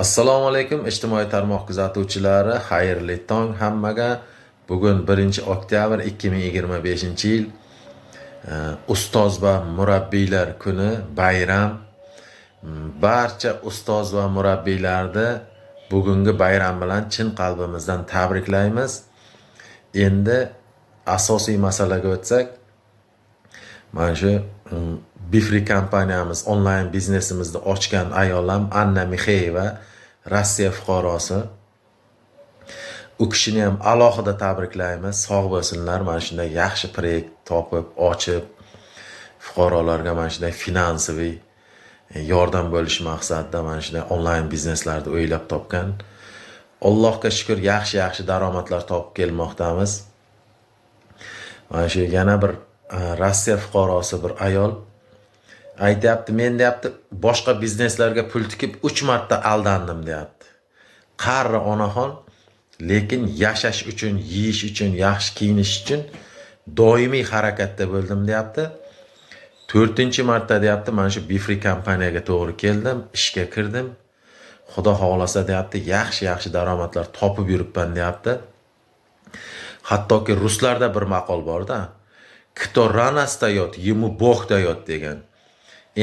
Assalomu alaykum ijtimoiy tarmoq kuzatuvchilari, xayrli tong hammaga. Bugun 1-oktyabr 2025-yil. Ustoz va murabbiylar kuni, bayram. Barcha ustoz va murabbiylarni bugungi bayram bilan chin qalbimizdan tabriklaymiz. Endi asosiy masalaga o'tsak, mana shu Bifri kompaniyamiz onlayn biznesimizni ochgan ayolam Anna Mixeyeva, Rossiya fuqarosi. U kishini ham alohida tabriklaymiz. Sog' bo'lsinlar. Mana shunday yaxshi proyekt topib, ochib, fuqarolarga mana shunday finansiviy yordam bo'lish maqsadida mana shunday onlayn bizneslarni o'ylab topgan. Allohga shukr, yaxshi daromadlar topib kelmoqdamiz. Mana shu yana bir Rossiya fuqarosi bir ayol aytayapti, men deyapti, boshqa bizneslarga pul tikib 3 marta aldandim deyapti. Qarri onaxon, lekin yashash uchun, yeyish uchun, yaxshi kiyinish uchun doimiy harakatda bo'ldim deyapti. 4-marta deyapti, mana shu Bifri kompaniyaga to'g'ri keldim, ishga kirdim. Xudo xohlasa deyapti, yaxshi daromadlar topib yuribman deyapti. Hattoki ruslarda bir maqol bor-da. Kto rano встает, ему Bog dayot degan.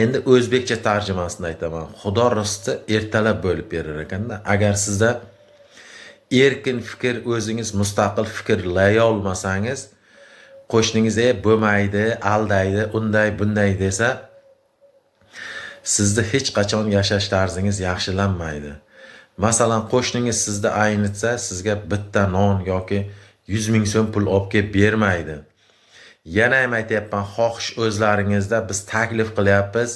Endi o'zbekcha tarjimasini aytaman. Xudo rizqi ertalab bo'lib berar ekanda. Agar sizda erkin fikr, o'zingiz mustaqil fikrlay olmasangiz, qo'shningiz bo'lmaydi, aldaydi, unday bunday desa, sizda hech qachon yashash tarzingiz yaxshilanmaydi. Masalan, qo'shningiz sizda aynitsa, sizga bitta non yoki 100 ming so'm pul olib kelib bermaydi. Yana ham aytayapman, xohish o'zlaringizda biz taklif qilyapmiz.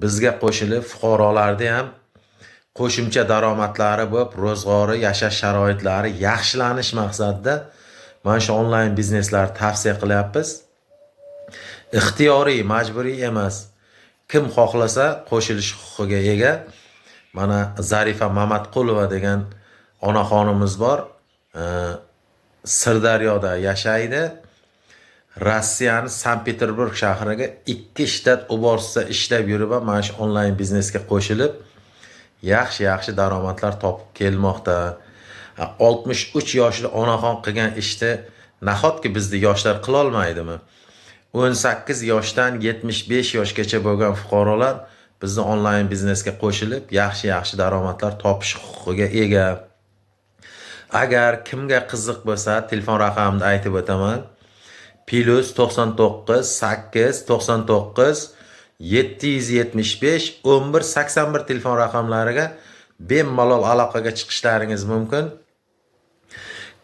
Bizga qo'shilib fuqarolarni ham qo'shimcha daromadlari bo'lib, ro'zg'ori, yashash sharoitlari yaxshilanish maqsadida mana shu onlayn bizneslarni tavsiya qilyapmiz. Ixtiyoriy, majburiy emas. Kim xohlasa qo'shilish huquqiga ega. Mana Zarifa Mamatqulova degan onaxonimiz bor. Sirdaryoda yashaydi. Rossiyaning Sankt-Peterburg shahriga 2 shtat uborsida ishlab yurib, mana shu onlayn biznesga qo'shilib, yaxshi daromadlar topib kelmoqda. 63 yoshli onaxon qilgan ishni nahotki bizda yoshlar qila olmaydimi? 18 yoshdan 75 yoshgacha bo'lgan fuqarolar bizning onlayn biznesga qo'shilib, yaxshi daromadlar topish huquqiga ega. Agar kimga qiziq bo'lsa, telefon raqamimni aytib o'taman. +99 8 99 775 11 81 telefon raqamlariga bemalol aloqaga chiqishlaringiz mumkin.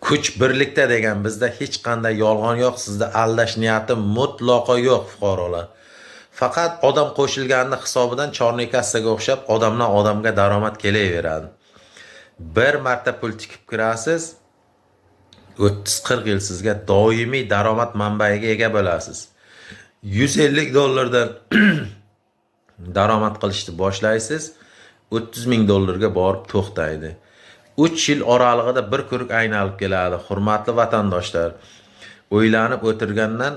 Kuch birlikda degan bizda hech qanday yolg'on yo'q, sizda aldash niyati mutlaqo yo'q fuqarolar. Faqat odam qo'shilganning hisobidan chorniy kassaga o'xshab odamdan odamga daromad kelaveradi. Bir marta pul tikib kirasiz, 30-40 yil sizga doimiy daromad manbaiga ega bo'lasiz. $150 daromad qilishni boshlaysiz, $30,000 ga borib to'xtaydi. 3 yil oralig'ida bir kuruk aynalib keladi. Hurmatli vatandoshlar, o'ylanib o'tirgandan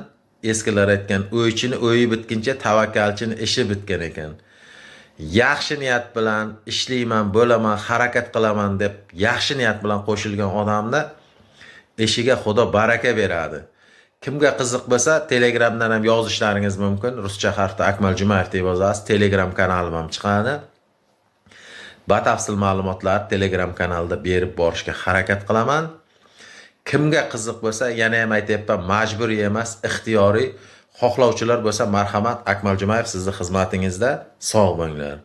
eskilar aytgan, o'ychini o'yi bitguncha tavakkalchini ishi bitgan ekan. Yaxshi niyat bilan ishlayman, bo'laman, harakat qilaman deb yaxshi niyat bilan qo'shilgan odamda ishiga Xudo baraka beradi. Kimga qiziq bo'lsa, Telegramdan ham yozishlaringiz mumkin. Ruscha harfda Akmal Jumayev deb yozasiz. Telegram kanalim ham chiqadi. Batafsil ma'lumotlar Telegram kanalida berib borishga harakat qilaman. Kimga qiziq bo'lsa, yana ham aytayapman, majburiy emas, ixtiyoriy. Xohlovchilar bo'lsa, marhamat, Akmal Jumayev sizning xizmatingizda. Sog' bo'linglar.